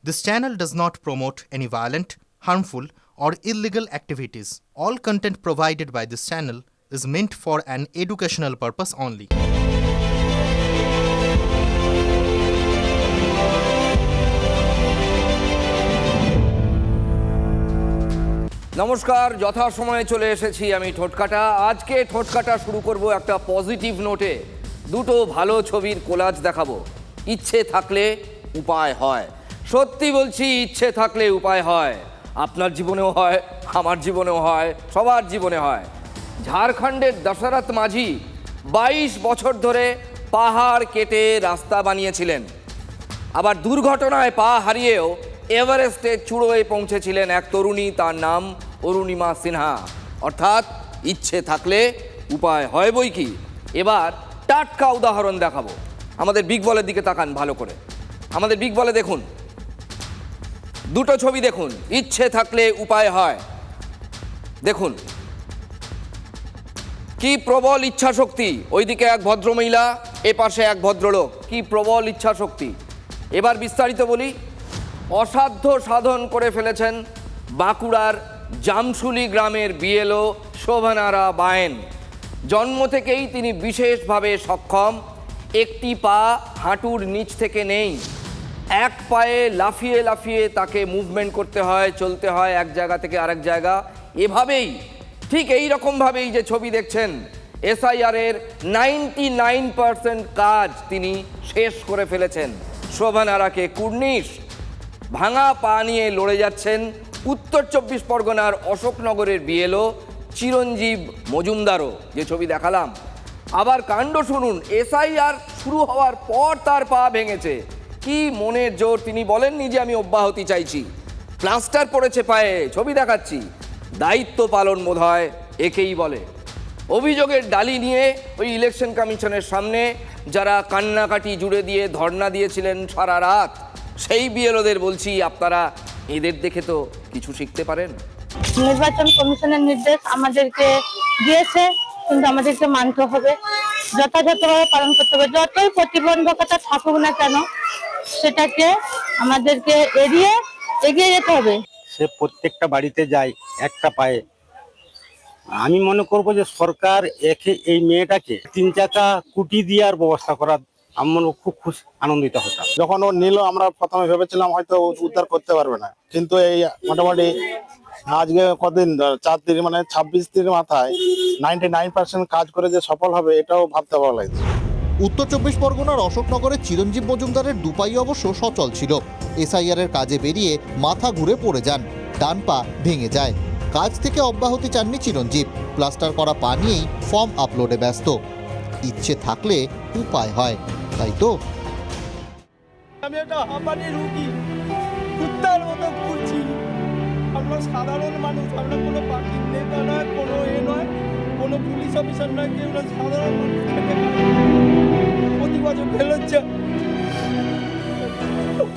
This channel does not promote any violent, harmful, or illegal activities. All content provided by this channel is meant for an educational purpose only. নমস্কার, যথাসময়ে চলে এসেছি আমি ঠোঁটকাটা। আজকে ঠোঁটকাটা শুরু করব একটা পজিটিভ নোটে। দুটো ভালো ছবির কোলাজ দেখাবো। ইচ্ছে থাকলে উপায় হয়। সত্যি বলছি, ইচ্ছে থাকলে উপায় হয়। আপনার জীবনেও হয়, আমার জীবনেও হয়, সবার জীবনে হয়। ঝাড়খণ্ডের দশরথ মাঝি 22 বছর ধরে পাহাড় কেটে রাস্তা বানিয়েছিলেন। আবার দুর্ঘটনায় পা হারিয়েও এভারেস্টের চূড়োয় পৌঁছেছিলেন এক তরুণী, তার নাম অরুণিমা সিনহা। অর্থাৎ ইচ্ছে থাকলে উপায় হয় বই কি। এবার টাটকা উদাহরণ দেখাবো। আমাদের বিগ বলের দিকে তাকান ভালো করে। আমাদের বিগ বলে দেখুন, দুটো ছবি দেখুন। ইচ্ছে থাকলে উপায় হয়। দেখুন কি প্রবল ইচ্ছা শক্তি। ওইদিকে এক ভদ্রমহিলা, এ পাশে এক ভদ্রলোক। কি প্রবল ইচ্ছা শক্তি। এবার বিস্তারিত বলি। অসাধ্য সাধন করে ফেলেছেন বাঁকুড়ার জামশুলি গ্রামের বিএলও শোভনারা বায়েন। জন্ম থেকেই তিনি বিশেষভাবে সক্ষম। একটি পা হাঁটুর নিচ থেকে নেই। এক পায়ে লাফিয়ে লাফিয়ে তাকে মুভমেন্ট করতে হয়, চলতে হয় এক জায়গা থেকে আরেক জায়গা। এভাবেই, ঠিক এই রকমভাবেই যে ছবি দেখছেন, এসআইআরের 99% কাজ তিনি শেষ করে ফেলেছেন। শোভনারাকে কুর্নিশ। ভাঙা পা নিয়ে লড়ে যাচ্ছেন উত্তর 24 পরগনার অশোকনগরের বিএলও চিরঞ্জীব মজুমদারও, যে ছবি দেখালাম। আবার কাণ্ড শুনুন, এসআইআর শুরু হওয়ার পর তার পা ভেঙেছে। কি মনের জোর। তিনি বলেননি যে আমি অব্যাহতি চাইছি। প্লাস্টার পড়েছে পায়ে, ছবি দেখাচ্ছি। দায়িত্ব পালন বোধহয় একেই বলে। অভিযোগের ডালি নিয়ে ওই ইলেকশন কমিশনের সামনে যারা কান্নাকাটি জুড়ে দিয়ে ধর্ণা দিয়েছিলেন সারা রাত, সেই বিএলওদের বলছি, আপনারা এদের দেখে তো কিছু শিখতে পারেন। নির্বাচন কমিশনের নির্দেশ আমাদেরকে দিয়েছে, কিন্তু আমাদেরকে মানতে হবে, যথাযথভাবে পালন করতে হবে। যতই প্রতিবন্ধকতা থাকুক না কেন, সেটাকে আমাদেরকে এগিয়ে যেতে হবে। সে প্রত্যেকটা বাড়িতে যায় একটা পায়ে। আমি মনে করব যে সরকার এই মেয়েটাকে 3 চাকা কুটি দেওয়ার ব্যবস্থা করার, আমি মনে খুব খুশি আনন্দিত হতাম। যখন ও নিল, আমরা প্রথমে ভেবেছিলাম হয়তো উদ্ধার করতে পারবে না, কিন্তু এই মোটামুটি আজকে কদিন 4 দিন, মানে 26 দিনের মাথায় 99% কাজ করে যে সফল হবে, এটাও ভাবতে ভালো লাগছে। উত্তর 24 পরগনার অশোকনগরের চিরঞ্জীব মজুমদারের দুপাই অবশ্য সচল ছিল। এসআইআরের কাজে বেরিয়ে মাথা ঘুরে পড়ে যান, ডান পা ভেঙে যায়। কাজ থেকে অব্যাহতি চাননি চিরঞ্জীব। প্লাস্টার করা পা নিয়েই ফর্ম আপলোডে ব্যস্ত। ইচ্ছে থাকলে উপায় হয়, তাই তো? আমি একটা হাঁপানি রুগী, কুত্তার মতো ঘুরছি। আমরা সাধারণ মানুষ, আমরা কোনো পার্টির নেতা নয়, কোনো নয়, কোনো পুলিশ অফিসার নয়, কেউ না, সাধারণ মানুষ। প্রতি বছর ফেলছে,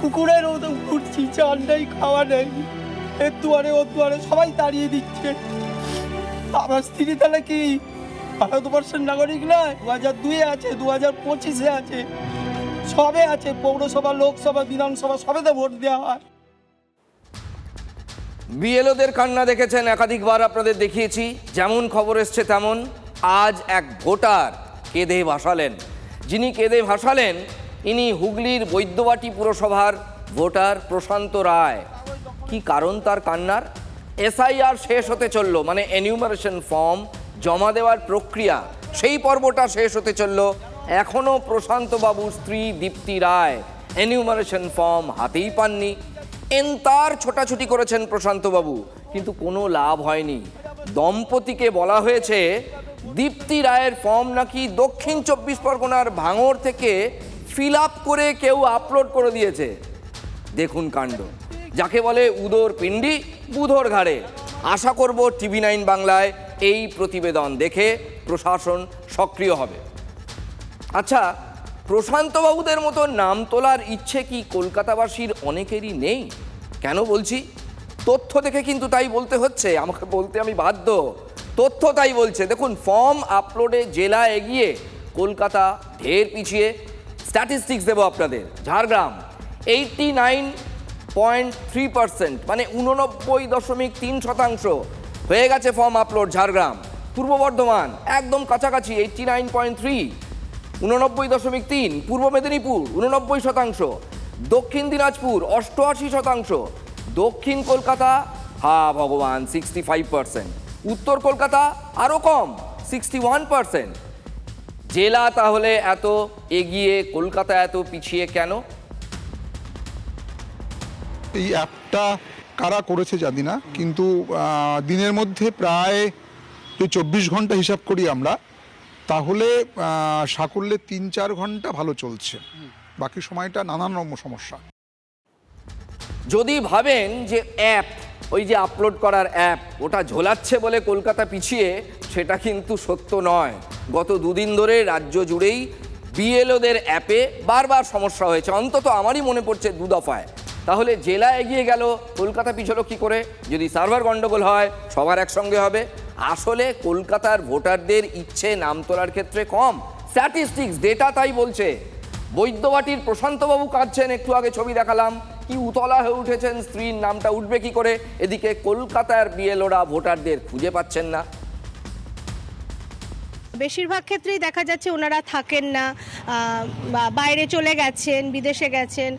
কুকুরের মতো ঘুরছি। চাল নেই, খাওয়া নেই, এর দুয়ারে ওর দুয়ারে সবাই তাড়িয়ে দিচ্ছে। আমার স্ত্রী তাহলে কি ভারতবর্ষের নাগরিক নয়? 2002 আছে, 2025 আছে, সবে আছে। পৌরসভা, লোকসভা, বিধানসভা সবেতে ভোট দেওয়া হয়। বিএলওদের কান্না দেখেছেন, একাধিকবার আপনাদের দেখিয়েছি। যেমন খবর এসছে তেমন আজ এক ভোটার কেঁদে ভাসালেন। যিনি কেঁদে ভাসালেন, ইনি হুগলির বৈদ্যবাটি পুরসভার ভোটার প্রশান্ত রায়। কি কারণ তার কান্নার? এসআইআর শেষ হতে চলল, মানে এনিউমারেশন ফর্ম জমা দেওয়ার প্রক্রিয়া, সেই পর্বটা শেষ হতে চলল। এখনও প্রশান্তবাবুর স্ত্রী দীপ্তি রায় এনিউমারেশন ফর্ম হাতেই পাননি। তার ছোটাছুটি করেছেন প্রশান্তবাবু, কিন্তু কোনো লাভ হয়নি। দম্পতিকে বলা হয়েছে দীপ্তি রায়ের ফর্ম নাকি দক্ষিণ 24 পরগনার ভাঙড় থেকে ফিল আপ করে কেউ আপলোড করে দিয়েছে। দেখুন কাণ্ড, যাকে বলে উদর পিণ্ডি বুধর ঘাড়ে। আশা করব TV9 বাংলায় এই প্রতিবেদন দেখে প্রশাসন সক্রিয় হবে। আচ্ছা, প্রশান্তবাবুদের মতো নাম তোলার ইচ্ছে কি কলকাতাবাসীর অনেকেরই নেই? কেন বলছি? তথ্য দেখে কিন্তু তাই বলতে হচ্ছে, আমাকে বলতে আমি বাধ্য। তথ্য তাই বলছে। দেখুন, ফর্ম আপলোডে জেলা এগিয়ে, কলকাতা ঢের পিছিয়ে। স্ট্যাটিস্টিক্স দেবো আপনাদের। ঝাড়গ্রাম 89 0.3%, মানে 89.3% হয়ে গেছে ফর্ম আপলোড। ঝাড়গ্রাম, পূর্ব বর্ধমান একদম কাছাকাছি 89.3, 89.3, পূর্ব মেদিনীপুর 89%, দক্ষিণ দিনাজপুর 88%, দক্ষিণ কলকাতা ভগবান 65%, উত্তর কলকাতা আরও কম 61%। জেলা তাহলে এত এগিয়ে, কলকাতা এত পিছিয়ে কেন? এই অ্যাপটা কারা করেছে জানি না, কিন্তু দিনের মধ্যে প্রায় 24 ঘন্টা হিসাব করি আমরা, তাহলে সাকল্যে 3-4 ঘন্টা ভালো চলছে, বাকি সময়টা নানান রকম সমস্যা। যদি ভাবেন যে অ্যাপ, ওই যে আপলোড করার অ্যাপ, ওটা ঝোলাচ্ছে বলে কলকাতা পিছিয়ে, সেটা কিন্তু সত্য নয়। গত দুদিন ধরে রাজ্য জুড়েই বিএলওদের অ্যাপে বারবার সমস্যা হয়েছে, অন্তত আমারই মনে পড়ছে 2 দফায়। তাহলে জেলা এগিয়ে গেল, কলকাতা পিছলো কী করে? যদি সার্ভার গন্ডগোল হয় সবার একসঙ্গে হবে। আসলে কলকাতার ভোটারদের ইচ্ছে নাম তোলার ক্ষেত্রে কম, স্ট্যাটিস্টিক্স ডেটা তাই বলছে। বৈদ্যবাটির প্রশান্তবাবু কাঁদছেন, একটু আগে ছবি দেখালাম, কি উতলা হয়ে উঠেছেন, স্ত্রীর নামটা উঠবে কি করে? এদিকে কলকাতার বিএলওরা ভোটারদের খুঁজে পাচ্ছেন না। বেশিরভাগ ক্ষেত্রেই দেখা যাচ্ছে ওনারা থাকেন না, বাইরে চলে গেছেন, বিদেশে গেছেন,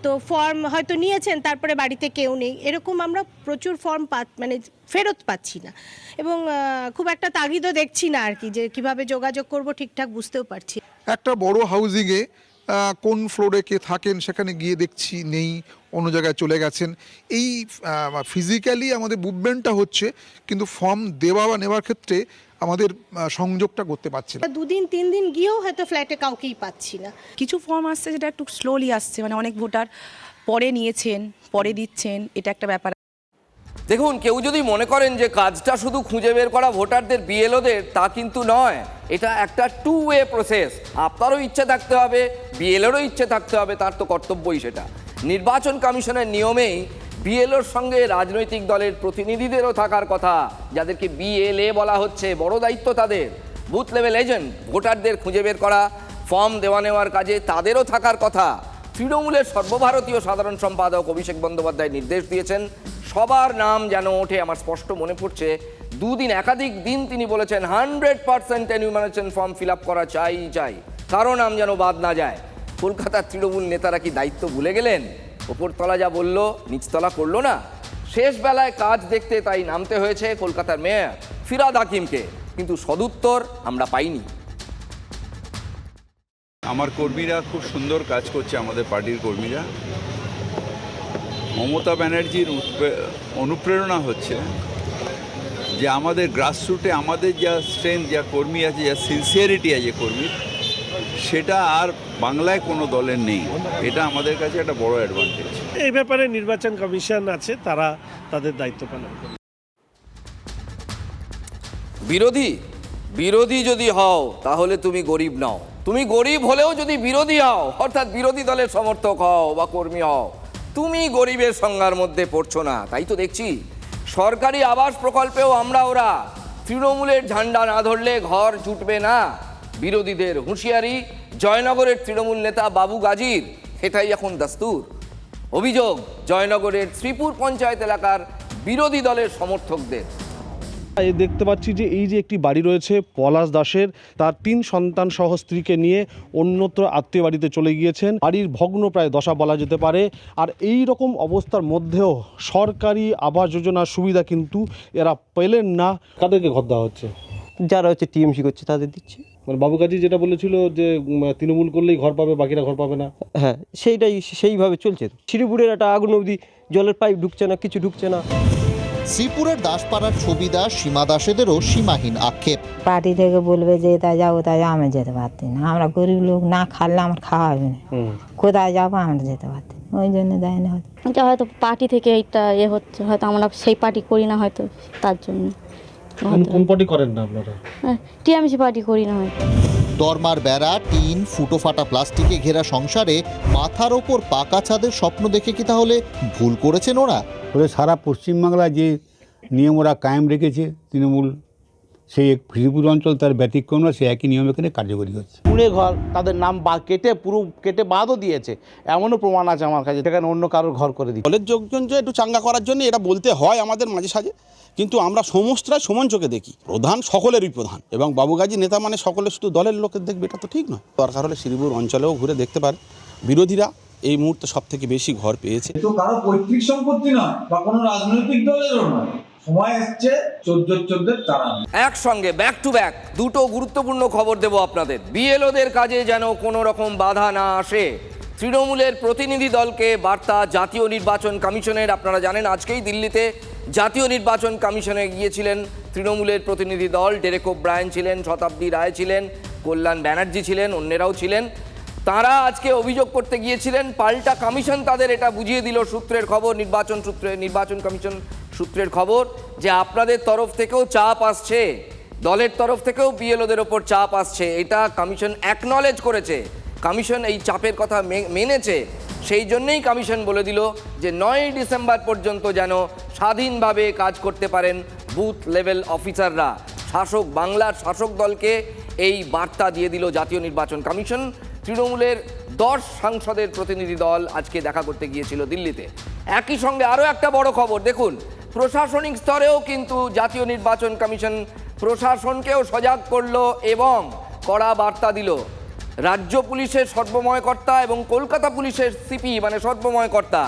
তো ফর্ম হয়তো নিয়েছেন তারপরে বাড়িতে কেউ নেই, এরকম আমরা প্রচুর ফর্ম মানে ফেরত পাচ্ছি না, এবং খুব একটা তাগিদও দেখছি না আর কি, যে কিভাবে যোগাযোগ করব ঠিকঠাক বুঝতেও পারছি। একটা বড় হাউজিংয়ে কোন ফ্লোরে কে থাকেন সেখানে গিয়ে দেখছি নেই, অন্য জায়গায় চলে গেছেন। এই ফিজিক্যালি আমাদের মুভমেন্টটা হচ্ছে, কিন্তু ফর্ম দেওয়া বা নেওয়ার ক্ষেত্রে আমাদের সংযোগটা করতে পারছি না। 2 দিন 3 দিন গিয়েও হয়তো ফ্ল্যাটে কাউকেই পাচ্ছি না। কিছু ফর্ম আসছে যেটা একটু স্লোলি আসছে, মানে অনেক ভোটার পরে নিয়েছেন, পরে দিচ্ছেন, এটা একটা ব্যাপার। দেখুন, কেউ যদি মনে করেন যে কাজটা শুধু খুঁজে বের করা ভোটারদের বিএলওদের, তা কিন্তু নয়। এটা একটা 2 ওয়ে প্রসেস। আপনারও ইচ্ছে থাকতে হবে, বিএলওরও ইচ্ছে থাকতে হবে, তার তো কর্তব্যই সেটা। নির্বাচন কমিশনের নিয়মেই বিএলওর সঙ্গে রাজনৈতিক দলের প্রতিনিধিদেরও থাকার কথা, যাদেরকে বিএলএ বলা হচ্ছে। বড় দায়িত্ব তাদের, বুথ লেভেল এজেন্ট, ভোটারদের খুঁজে বের করা, ফর্ম দেওয়া নেওয়ার কাজে তাদেরও থাকার কথা। তৃণমূলের সর্বভারতীয় সাধারণ সম্পাদক অভিষেক বন্দ্যোপাধ্যায় নির্দেশ দিয়েছেন, সবার নাম যেন ওঠে। আমার স্পষ্ট মনে পড়ছে 2 দিন, একাধিক দিন তিনি বলেছেন 100% এনিউমারেশন ফর্ম ফিল আপ করা চাই, কারো নাম যেন বাদ না যায়। কলকাতার তৃণমূল নেতারা কি দায়িত্ব ভুলে গেলেন? ওপরতলা যা বলল নিচতলা করলো না। শেষ বেলায় কাজ দেখতে তাই নামতে হয়েছে কলকাতার মেয়র ফিরহাদ হাকিমকে, কিন্তু সদুত্তর আমরা পাইনি। আমার কর্মীরা খুব সুন্দর কাজ করছে, আমাদের পার্টির কর্মীরা। মমতা ব্যানার্জির অনুপ্রেরণা হচ্ছে যে আমাদের গ্রাসরুটে আমাদের যা স্ট্রেংথ, যা কর্মী আছে, যা সিনসিয়ারিটি আছে কর্মীর, সেটা আর বাংলায় কোনো দলের নেই। এটা আমাদের কাছে একটা বড় অ্যাডভান্টেজ। এই ব্যাপারে নির্বাচন কমিশন আছে, তারা তাদের দায়িত্ব পালন করবে। বিরোধী যদি হও তাহলে তুমি গরিব নাও। তুমি গরিব হলেও যদি বিরোধী হও, অর্থাৎ বিরোধী দলের সমর্থক হও বা কর্মী হও, তুমি গরিবের সংজ্ঞার মধ্যে পড়ছো না। তাই তো দেখছি সরকারি আবাস প্রকল্পেও ওরা তৃণমূলের ঝান্ডা না ধরলে ঘর জুটবে না। বিরোধীদের হুঁশিয়ারি জয়নগরের তৃণমূল নেতা বাবু গাজীর, এটাই এখন দাস্তুর। অভিযোগ জয়নগরের শ্রীপুর পঞ্চায়েত এলাকার বিরোধী দলের সমর্থকদের। দেখতে পাচ্ছি যে এই যে একটি বাড়ি রয়েছে পলাশ দাসের, তার 3 সন্তান সহ স্ত্রীকে নিয়ে অন্যত্র আত্মীয় বাড়িতে চলে গিয়েছেন। বাড়ির ভগ্ন প্রায় দশা বলা যেতে পারে। আর এই রকম অবস্থার মধ্যেও সরকারি আবাস যোজনার সুবিধা কিন্তু এরা পেলেন না। কাদেরকে ঘর দেওয়া হচ্ছে? যারা হচ্ছে টিএমসি করছে তাদের দিচ্ছে। মানে বাবু গাজী যেটা বলেছিল যে তৃণমূল করলেই ঘর পাবে, বাকিরা ঘর পাবে না। হ্যাঁ, সেইভাবে চলছে। শ্রীপুরের একটা আগুন অবধি জলের পাইপ ঢুকছে না, কিছু ঢুকছে না। শ্রীপুরের দাসপাড়ার ছবি দাস, সীমা দাসেদেরও সীমাহীন আক্ষেপ। পার্টি থেকে বলবে যে এটা যাও ওটা যাও, আমি যেতে পারছি না। আমরা গরিব লোক, না খালে আমার খাওয়া হবে না, কোথায় যাবো আমরা যেতে পারছি না, ওই জন্য দেয় না। এটা হয়তো পার্টি থেকে এটা হচ্ছে, হয়তো আমরা সেই পার্টি করি না, হয়তো তার জন্য। কোন পার্টি করেন না আপনারা? টিএমসি পার্টি করি না হয়তো। দরমার বেড়া, টিন, ফুটো ফাটা প্লাস্টিকে ঘেরা সংসারে মাথার ওপর পাকা ছাদের স্বপ্ন দেখে কি তাহলে ভুল করেছেন ওরা? সারা পশ্চিমবাংলায় যে নিয়ম ওরা কায়েম রেখেছে তৃণমূল, সেই শ্রীপুর অঞ্চল তার ব্যতিক্রম না, সে একই নিয়ম এখানে কার্যকরী হচ্ছে। কুঁড়ে ঘর তাদের নাম কেটে পুরো কেটে বাদও দিয়েছে, এমনও প্রমাণ আছে আমার কাছে, সেখানে অন্য কারোর ঘর করে দিচ্ছে। দলের যোগজন যে একটু চাঙ্গা করার জন্য এটা বলতে হয় আমাদের মাঝে সাঝে, কিন্তু আমরা সমস্তটাই সমান চোখে দেখি। প্রধান সকলেরই প্রধান, এবং বাবুগাজী নেতা মানে সকলে শুধু দলের লোকের দেখবে এটা তো ঠিক নয়। দরকার হলে শ্রীপুর অঞ্চলেও ঘুরে দেখতে পারে, বিরোধীরা এই মুহূর্তে সব থেকে বেশি ঘর পেয়েছে। তো কারো পৈতৃক সম্পত্তি নয় বা কোনো রাজনৈতিক দলেরও নয়, সময় এসছে 14 তারা। একসঙ্গে ব্যাক টু ব্যাক দুটো গুরুত্বপূর্ণ খবর দেব আপনাদের। বিএলওদের কাজে যেন কোনো রকম বাধা না আসে, তৃণমূলের প্রতিনিধি দলকে বার্তা জাতীয় নির্বাচন কমিশনের। আপনারা জানেন আজকেই দিল্লিতে জাতীয় নির্বাচন কমিশনে গিয়েছিলেন তৃণমূলের প্রতিনিধি দল। ডেরেক ওব্রায়েন ছিলেন, শতাব্দী রায় ছিলেন, কল্যাণ ব্যানার্জি ছিলেন, অন্যরাও ছিলেন। তারা আজকে অভিযোগ করতে গিয়েছিলেন, পাল্টা কমিশন তাদের এটা বুঝিয়ে দিল। সূত্রের খবর, নির্বাচন কমিশন সূত্রের খবর যে আপনাদের তরফ থেকেও চাপ আসছে, দলের তরফ থেকেও বিএলওদের ওপর চাপ আসছে। এটা কমিশন অ্যাকনলেজ করেছে, কমিশন এই চাপের কথা মেনেছে। সেই জন্যেই কমিশন বলে দিল যে 9 ডিসেম্বর পর্যন্ত যেন স্বাধীনভাবে কাজ করতে পারেন বুথ লেভেল অফিসাররা। বাংলার শাসক দলকে এই বার্তা দিয়ে দিল জাতীয় নির্বাচন কমিশন। তৃণমূলের 10 সাংসদের প্রতিনিধি দল আজকে দেখা করতে গিয়েছিল দিল্লিতে। একই সঙ্গে আরও একটা বড় খবর দেখুন, প্রশাসনিক স্তরেও কিন্তু জাতীয় নির্বাচন কমিশন প্রশাসনকেও সজাগ করলো এবং কড়া বার্তা দিল। রাজ্য পুলিশের সর্বময় কর্তা এবং কলকাতা পুলিশের সিপি মানে সর্বময় কর্তা,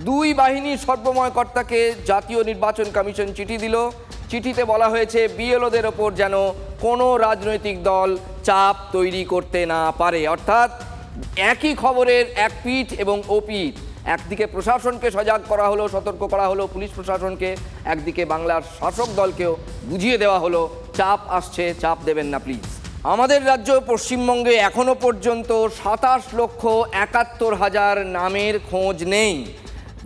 দুই বাহিনীর সর্বময় কর্তাকে জাতীয় নির্বাচন কমিশন চিঠি দিল। চিঠিতে বলা হয়েছে বিএলওদের ওপর যেন কোনো রাজনৈতিক দল চাপ তৈরি করতে না পারে। অর্থাৎ একই খবরের এক পিঠ এবং ও পিঠ। একদিকে প্রশাসনকে সজাগ করা হলো, সতর্ক করা হলো পুলিশ প্রশাসনকে, একদিকে বাংলার শাসক দলকেও বুঝিয়ে দেওয়া হলো চাপ আসছে, চাপ দেবেন না প্লিজ। আমাদের রাজ্য পশ্চিমবঙ্গে এখনো পর্যন্ত 27,71,000 নামের খোঁজ নেই।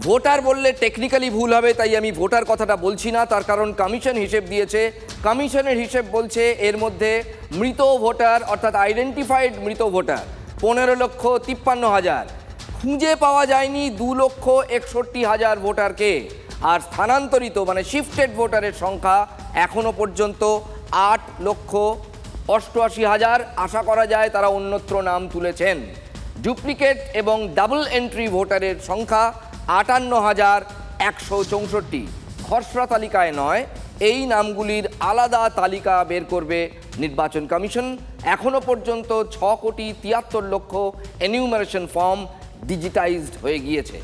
ভোটার বললে টেকনিক্যালি ভুল হবে, তাই আমি ভোটার কথাটা বলছি না। তার কারণ কমিশন হিসেব দিয়েছে, কমিশনের হিসেব বলছে এর মধ্যে মৃত ভোটার অর্থাৎ আইডেন্টিফাইড মৃত ভোটার 15,53,000, খুঁজে পাওয়া যায়নি 2,61,000 ভোটারকে। আর স্থানান্তরিত মানে শিফটেড ভোটারের সংখ্যা এখনো পর্যন্ত 8,88,000। আশা করা যায় তারা অন্যত্র নাম তুলেছেন। ডুপ্লিকেট এবং ডাবল এন্ট্রি ভোটারের সংখ্যা 58,164। খসড়া তালিকায় নয়, এই নামগুলির আলাদা তালিকা বের করবে নির্বাচন কমিশন। এখনো পর্যন্ত 6,73,00,000 এনিউমারেশন ফর্ম ডিজিটাইজড হয়ে গিয়েছে।